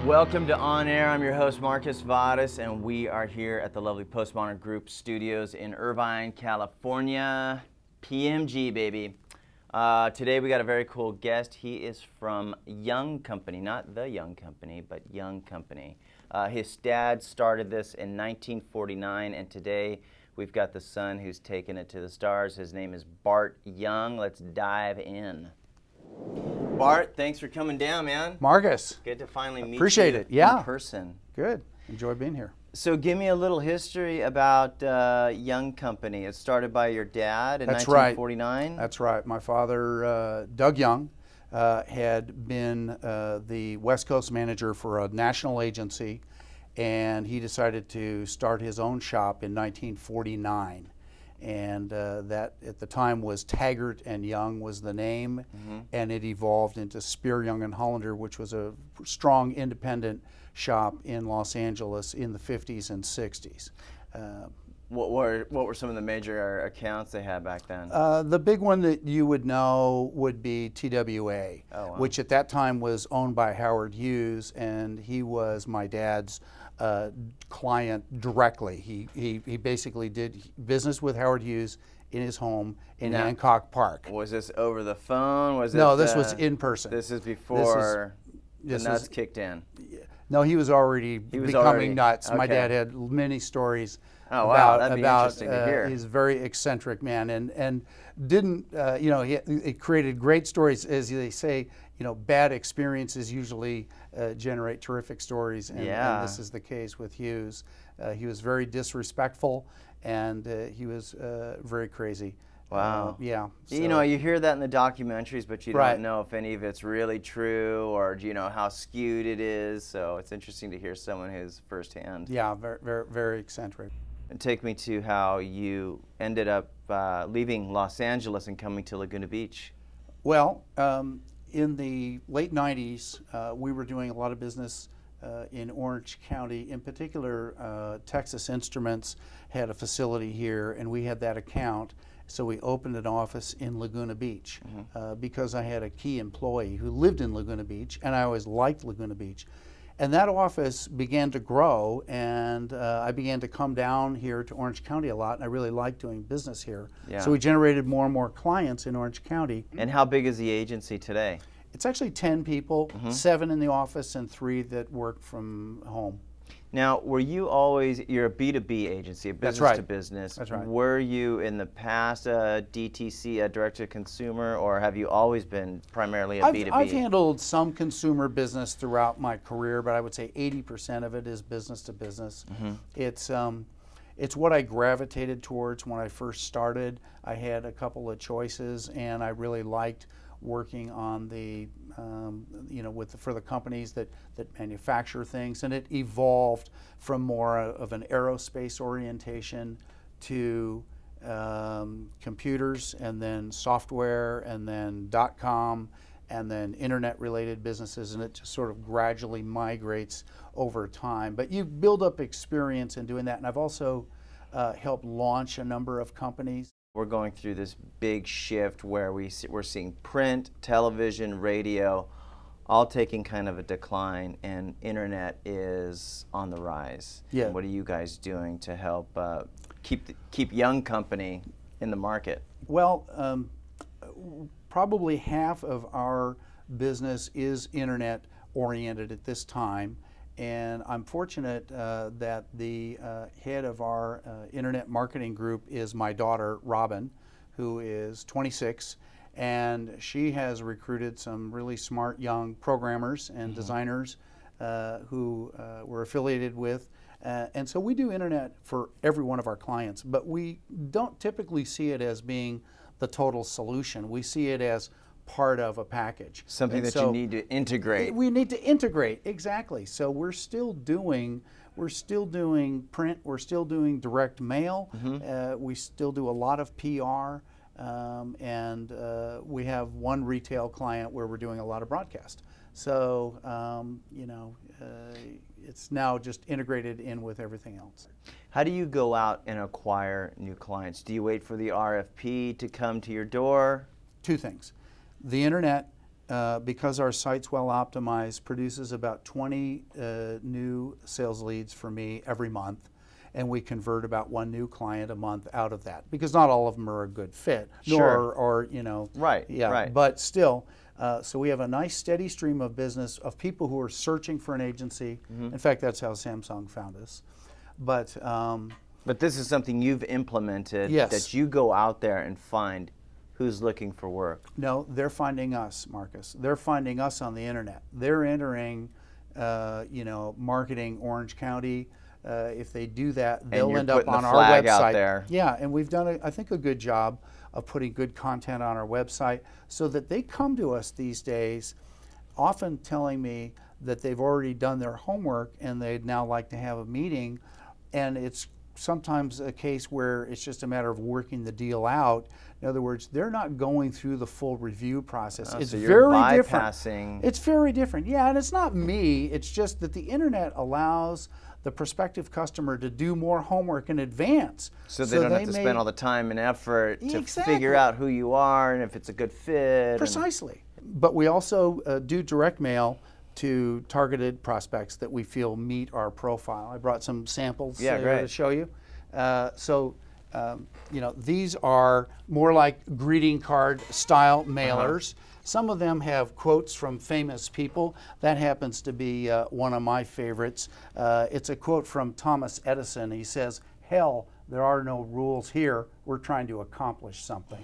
Welcome to On Air. I'm your host, Marcus Vadas, and we are here at the lovely Postmodern Group Studios in Irvine, California. PMG, baby. Today we got a very cool guest. He is from Young Company, not The Young Company, but Young Company. His dad started this in 1949, and today we've got the son who's taken it to the stars. His name is Bart Young. Let's dive in. Bart, thanks for coming down, man. Marcus. Good to finally meet Appreciate you it. Yeah. in person. Good. Enjoy being here. So give me a little history about Young Company. It started by your dad in That's 1949? Right. That's right. My father, Doug Young, had been the West Coast manager for a national agency, and he decided to start his own shop in 1949. And that at the time was Taggart and Young was the name, and it evolved into Spear, Young and Hollander, which was a strong independent shop in Los Angeles in the 50s and 60s. What were some of the major accounts they had back then? The big one that you would know would be TWA, which at that time was owned by Howard Hughes, and he was my dad's client directly. He basically did business with Howard Hughes in his home in Hancock Park. Was this over the phone? No, this was in person. This is before the nuts kicked in. No, he was already becoming nuts. Okay. My dad had many stories about he's a very eccentric man, and didn't it created great stories, as they say. Bad experiences usually generate terrific stories, and this is the case with Hughes. He was very disrespectful, and he was very crazy. Wow. Yeah. So. You hear that in the documentaries, but you don't know if any of it's really true, or do you know how skewed it is. So it's interesting to hear someone who's firsthand. Yeah, very, very, very eccentric. And take me to how you ended up leaving Los Angeles and coming to Laguna Beach. Well, in the late 90s, we were doing a lot of business in Orange County. In particular, Texas Instruments had a facility here, and we had that account. So we opened an office in Laguna Beach because I had a key employee who lived in Laguna Beach, and I always liked Laguna Beach. And that office began to grow, and I began to come down here to Orange County a lot, and I really liked doing business here. Yeah. So we generated more and more clients in Orange County. And how big is the agency today? It's actually 10 people, 7 in the office and 3 that work from home. Now, were you always, you're a B2B agency, a business to business. That's right. Were you in the past a DTC, a direct-to-consumer, or have you always been primarily a B2B? I've handled some consumer business throughout my career, but I would say 80% of it is business to business. It's what I gravitated towards when I first started. I had a couple of choices, and I really liked working on the for the companies that manufacture things, and it evolved from more of an aerospace orientation to computers, and then software, and then .com, and then internet related businesses, and it just sort of gradually migrates over time. But you build up experience in doing that, and I've also helped launch a number of companies. We're going through this big shift where we're seeing print, television, radio, all taking kind of a decline, and internet is on the rise. Yeah. And what are you guys doing to help keep Young Company in the market? Well, probably half of our business is internet oriented at this time. And I'm fortunate that the head of our internet marketing group is my daughter, Robin, who is 26. And she has recruited some really smart young programmers and designers who we're affiliated with. And so we do internet for every one of our clients. But we don't typically see it as being the total solution. We see it as part of a package. Something that you need to integrate. We need to integrate, exactly. So we're still doing print, we're still doing direct mail, we still do a lot of PR, and we have one retail client where we're doing a lot of broadcast. So, it's now just integrated in with everything else. How do you go out and acquire new clients? Do you wait for the RFP to come to your door? Two things. The internet because our site's well optimized, produces about 20 new sales leads for me every month. And we convert about 1 new client a month out of that, because not all of them are a good fit, Sure. or you know, Right, yeah, right. But still, so we have a nice steady stream of business of people who are searching for an agency. In fact, that's how Samsung found us. But this is something you've implemented, yes. that you go out there and find who's looking for work. No, they're finding us, Marcus. They're finding us on the internet. They're entering, you know, marketing Orange County. If they do that, they'll end up on our flag website. Out there. Yeah, and we've done, I think, a good job of putting good content on our website so that they come to us these days, often telling me that they've already done their homework and they'd now like to have a meeting. And it's sometimes a case where it's just a matter of working the deal out. In other words, they're not going through the full review process. It's so you're very bypassing. different. It's very different. Yeah, and it's not me. It's just that the internet allows the prospective customer to do more homework in advance. So they don't have to spend all the time and effort to Exactly. figure out who you are and if it's a good fit. Precisely. But we also do direct mail to targeted prospects that we feel meet our profile. I brought some samples to show you. You know, these are more like greeting card style mailers. Some of them have quotes from famous people. That happens to be one of my favorites. It's a quote from Thomas Edison. He says, "Hell, there are no rules here. We're trying to accomplish something."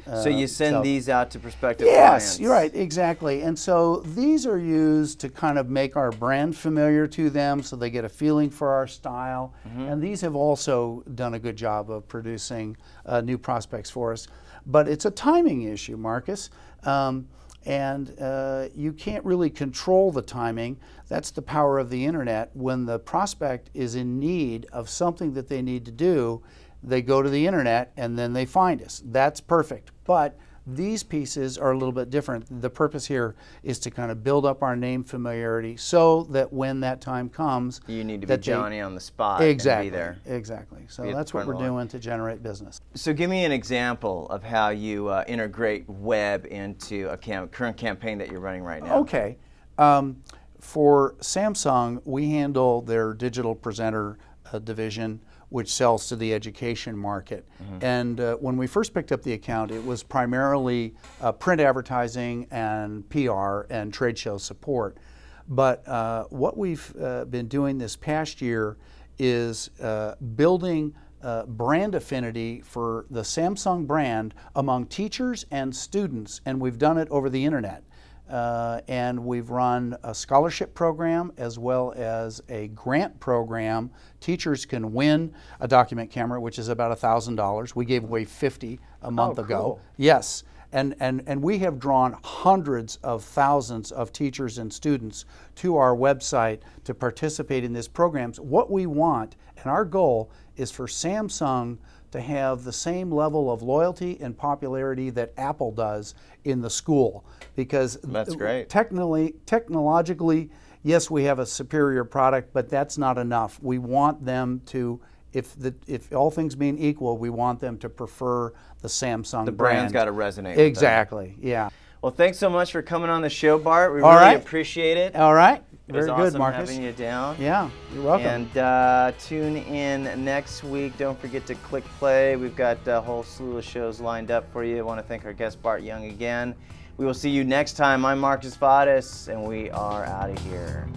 So you send these out to prospective clients? Yes, you're right, exactly. And so these are used to kind of make our brand familiar to them so they get a feeling for our style. And these have also done a good job of producing new prospects for us. But it's a timing issue, Marcus. You can't really control the timing. That's the power of the internet. When the prospect is in need of something that they need to do, they go to the internet and then they find us. That's perfect. But these pieces are a little bit different. The purpose here is to kind of build up our name familiarity so that when that time comes, you need to be Johnny on the spot. Exactly. And be there. Exactly. So that's what we're doing to generate business. So give me an example of how you integrate web into a current campaign that you're running right now. Okay. For Samsung, we handle their digital presenter division, which sells to the education market. And when we first picked up the account, it was primarily print advertising and PR and trade show support. But what we've been doing this past year is building brand affinity for the Samsung brand among teachers and students, and we've done it over the internet. And we've run a scholarship program as well as a grant program. Teachers can win a document camera, which is about $1,000. We gave away 50 a month ago. Cool. Yes, and we have drawn hundreds of thousands of teachers and students to our website to participate in these programs. What we want, and our goal, is for Samsung to have the same level of loyalty and popularity that Apple does in the school. Because that's great. Technologically, yes, we have a superior product, but that's not enough. We want them to, if all things being equal, we want them to prefer the Samsung brand. The brand's got to resonate. Exactly, yeah. Well, thanks so much for coming on the show, Bart. We really appreciate it. All right. Very good, awesome Marcus. Having you down. Yeah, you're welcome. And tune in next week. Don't forget to click play. We've got a whole slew of shows lined up for you. I want to thank our guest, Bart Young, again. We will see you next time. I'm Marcus Vadas, and we are out of here.